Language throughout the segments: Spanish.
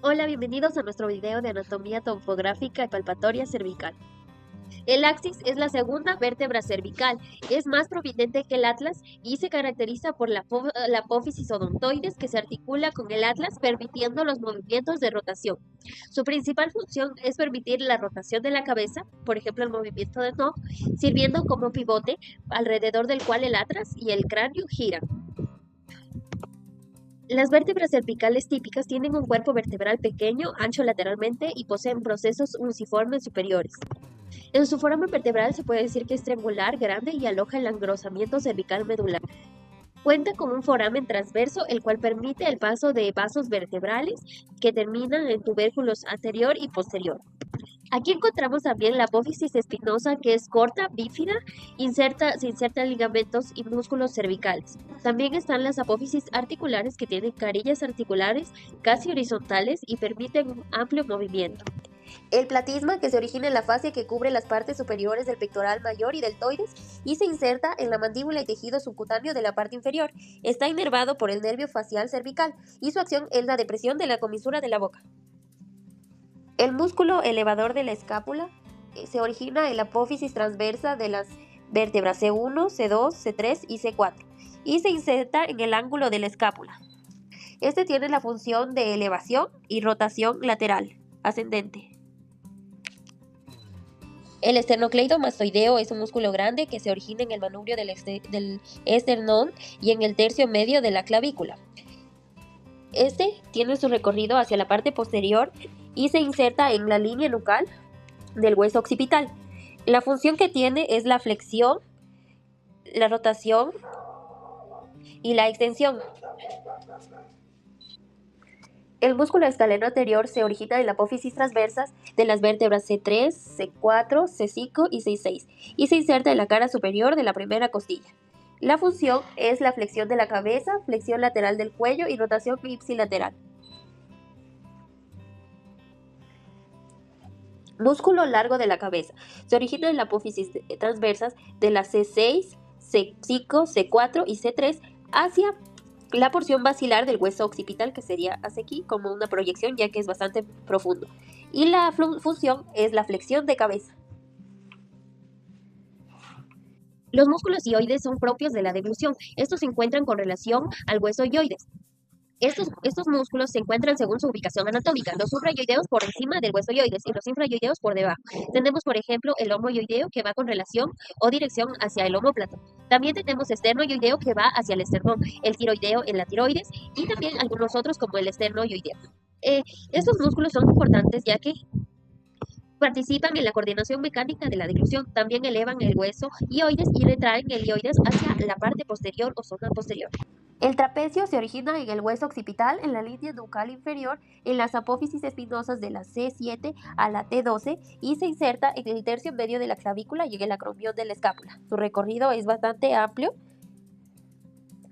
Hola, bienvenidos a nuestro video de anatomía topográfica y palpatoria cervical. El axis es la segunda vértebra cervical, es más prominente que el atlas y se caracteriza por la apófisis odontoides que se articula con el atlas permitiendo los movimientos de rotación. Su principal función es permitir la rotación de la cabeza, por ejemplo el movimiento de Knock, sirviendo como pivote alrededor del cual el atlas y el cráneo giran. Las vértebras cervicales típicas tienen un cuerpo vertebral pequeño, ancho lateralmente y poseen procesos unciformes superiores. En su foramen vertebral se puede decir que es triangular, grande y aloja el engrosamiento cervical medular. Cuenta con un foramen transverso, el cual permite el paso de vasos vertebrales que terminan en tubérculos anterior y posterior. Aquí encontramos también la apófisis espinosa, que es corta, bífida, se inserta en ligamentos y músculos cervicales. También están las apófisis articulares, que tienen carillas articulares casi horizontales y permiten un amplio movimiento. El platisma, que se origina en la fascia que cubre las partes superiores del pectoral mayor y deltoides y se inserta en la mandíbula y tejido subcutáneo de la parte inferior. Está inervado por el nervio facial cervical y su acción es la depresión de la comisura de la boca. El músculo elevador de la escápula se origina en la apófisis transversa de las vértebras C1, C2, C3 y C4 y se inserta en el ángulo de la escápula. Este tiene la función de elevación y rotación lateral, ascendente. El esternocleidomastoideo es un músculo grande que se origina en el manubrio del esternón y en el tercio medio de la clavícula. Este tiene su recorrido hacia la parte posterior y se inserta en la línea nucal del hueso occipital. La función que tiene es la flexión, la rotación y la extensión. El músculo escaleno anterior se origina en la apófisis transversas de las vértebras C3, C4, C5 y C6 y se inserta en la cara superior de la primera costilla. La función es la flexión de la cabeza, flexión lateral del cuello y rotación ipsilateral. Músculo largo de la cabeza. Se origina en la apófisis transversas de las C6, C5, C4 y C3 hacia la porción basilar del hueso occipital, que sería hacia aquí como una proyección, ya que es bastante profundo. Y la función es la flexión de cabeza. Los músculos hioides son propios de la deglución. Estos se encuentran con relación al hueso hioides. Estos músculos se encuentran según su ubicación anatómica, los suprayoideos por encima del hueso hioides y los infrayoideos por debajo. Tenemos, por ejemplo, el homoyoideo, que va con relación o dirección hacia el omóplato. También tenemos esternoyoideo, que va hacia el esternón, el tiroideo en la tiroides y también algunos otros como el esternoyoideo. Estos músculos son importantes ya que participan en la coordinación mecánica de la deglución. También elevan el hueso hioides y retraen el hioides hacia la parte posterior o zona posterior. El trapecio se origina en el hueso occipital, en la línea nucal inferior, en las apófisis espinosas de la C7 a la T12 y se inserta en el tercio medio de la clavícula y en el acromión de la escápula. Su recorrido es bastante amplio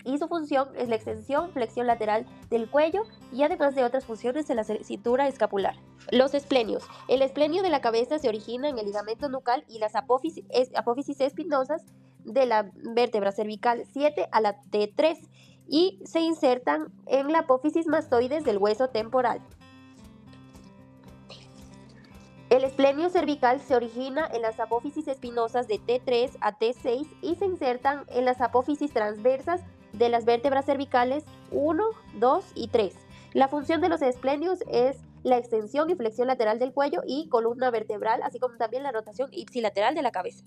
y su función es la extensión, flexión lateral del cuello y además de otras funciones en la cintura escapular. Los esplenios. El esplenio de la cabeza se origina en el ligamento nucal y las apófisis espinosas de la vértebra cervical 7 a la T3 y se insertan en la apófisis mastoides del hueso temporal. El esplenio cervical se origina en las apófisis espinosas de T3 a T6 y se insertan en las apófisis transversas de las vértebras cervicales 1, 2 y 3. La función de los esplenios es la extensión y flexión lateral del cuello y columna vertebral, así como también la rotación ipsilateral de la cabeza.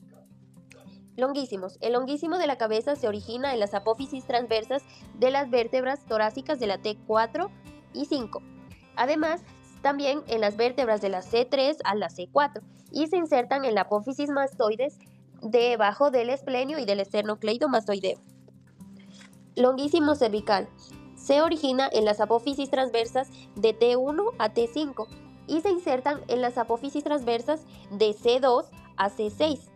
Longuísimos. El longuísimo de la cabeza se origina en las apófisis transversas de las vértebras torácicas de la T4 y 5. Además, también en las vértebras de la C3 a la C4 y se insertan en la apófisis mastoides debajo del esplenio y del esternocleidomastoideo. Longuísimo cervical. Se origina en las apófisis transversas de T1 a T5 y se insertan en las apófisis transversas de C2 a C6.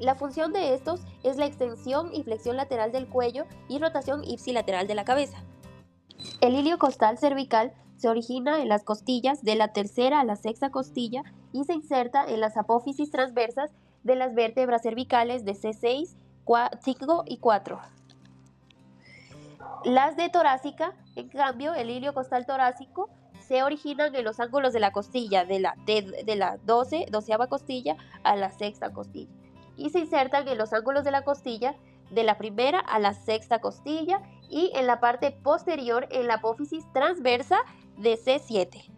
La función de estos es la extensión y flexión lateral del cuello y rotación ipsilateral de la cabeza. El hilio costal cervical se origina en las costillas de la tercera a la sexta costilla y se inserta en las apófisis transversas de las vértebras cervicales de C6, 5 y 4. Las de torácica, en cambio, el hilio costal torácico se originan en los ángulos de la costilla de la 12ª costilla a la 6ª costilla y se insertan en los ángulos de la costilla de la 1ª a la 6ª costilla y en la parte posterior en la apófisis transversa de C7.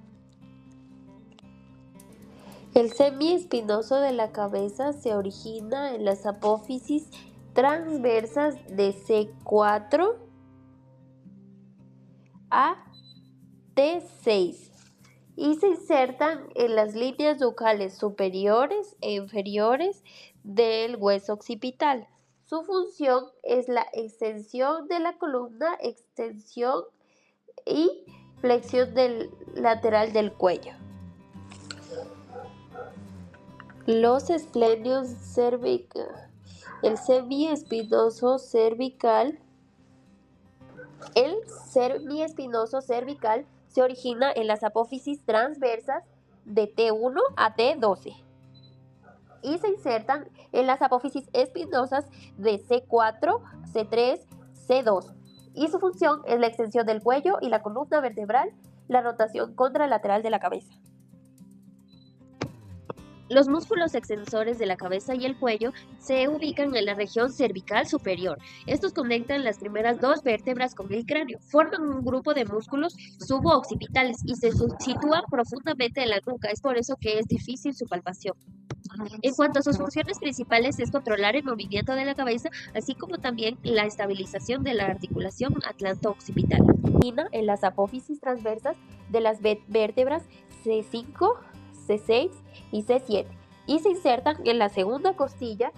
El semiespinoso de la cabeza se origina en las apófisis transversas de C4 a T6 y se insertan en las líneas nucales superiores e inferiores del hueso occipital. Su función es la extensión de la columna, extensión y flexión lateral del cuello. Los esplenios cervicales. El semiespinoso cervical se origina en las apófisis transversas de T1 a T12 y se insertan en las apófisis espinosas de C4, C3, C2 y su función es la extensión del cuello y la columna vertebral, la rotación contralateral de la cabeza. Los músculos extensores de la cabeza y el cuello se ubican en la región cervical superior. Estos conectan las primeras 2 vértebras con el cráneo, forman un grupo de músculos suboccipitales y se sitúan profundamente en la nuca. Es por eso que es difícil su palpación. En cuanto a sus funciones principales es controlar el movimiento de la cabeza, así como también la estabilización de la articulación atlanto-occipital. En las apófisis transversas de las vértebras C5, C6 y C7 y se insertan en la 2ª costilla.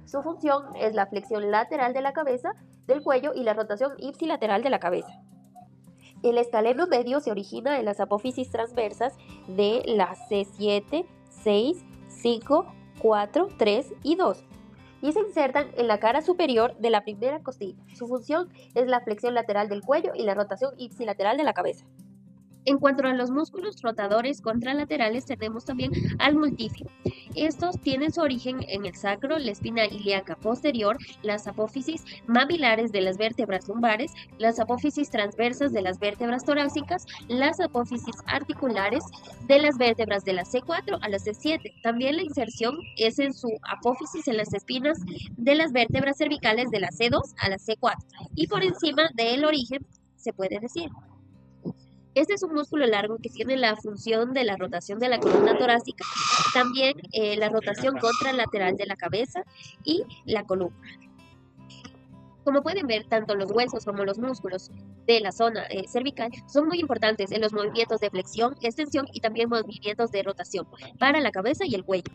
Su función es la flexión lateral de la cabeza, del cuello y la rotación ipsilateral de la cabeza. El escaleno medio se origina en las apófisis transversas de la C7, 6, 5, 4, 3 y 2 y se insertan en la cara superior de la 1ª costilla. Su función es la flexión lateral del cuello y la rotación ipsilateral de la cabeza. En cuanto a los músculos rotadores contralaterales, tenemos también al multífimo. Estos tienen su origen en el sacro, la espina ilíaca posterior, las apófisis mamilares de las vértebras lumbares, las apófisis transversas de las vértebras torácicas, las apófisis articulares de las vértebras de la C4 a la C7. También la inserción es en su apófisis en las espinas de las vértebras cervicales de la C2 a la C4 y por encima del origen se puede decir. Este es un músculo largo que tiene la función de la rotación de la columna torácica, también la rotación contralateral de la cabeza y la columna. Como pueden ver, tanto los huesos como los músculos de la zona cervical son muy importantes en los movimientos de flexión, extensión y también movimientos de rotación para la cabeza y el cuello.